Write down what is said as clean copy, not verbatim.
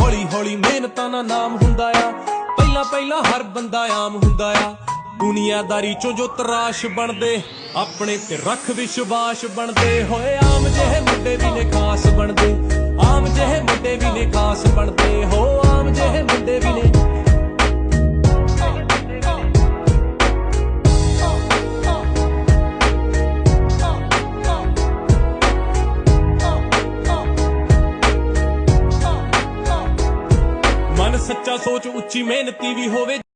ਹੌਲੀ ਹੌਲੀ ਮਿਹਨਤਾਂ ਦਾ ਨਾਮ ਹੁੰਦਾ ਆ। ਪਹਿਲਾਂ ਪਹਿਲਾਂ ਹਰ ਬੰਦਾ ਆਮ ਹੁੰਦਾ ਆ। ਦੁਨੀਆਦਾਰੀ ਚੋਂ ਜੋ ਤਰਾਸ਼ ਬਣਦੇ, ਆਪਣੇ ਤੇ ਰੱਖ ਵਿਸ਼ਵਾਸ ਬਣਦੇ ਹੋਏ। ਆਮ ਜਿਹੇ ਮੁੰਡੇ ਵੀ ਨੇ ਖਾਸ ਬਣਦੇ, ਆਮ ਜਿਹੇ ਮੁੰਡੇ ਵੀ ਨੇ ਖਾਸ ਬਣਦੇ ਹੋ। ਆਮ ਜਿਹੇ ਮੁੰਡੇ ਵੀ ਨੇ। ਮਨ ਸੱਚਾ, ਸੋਚ ਉੱਚੀ, ਮਿਹਨਤੀ ਵੀ ਹੋਵੇ।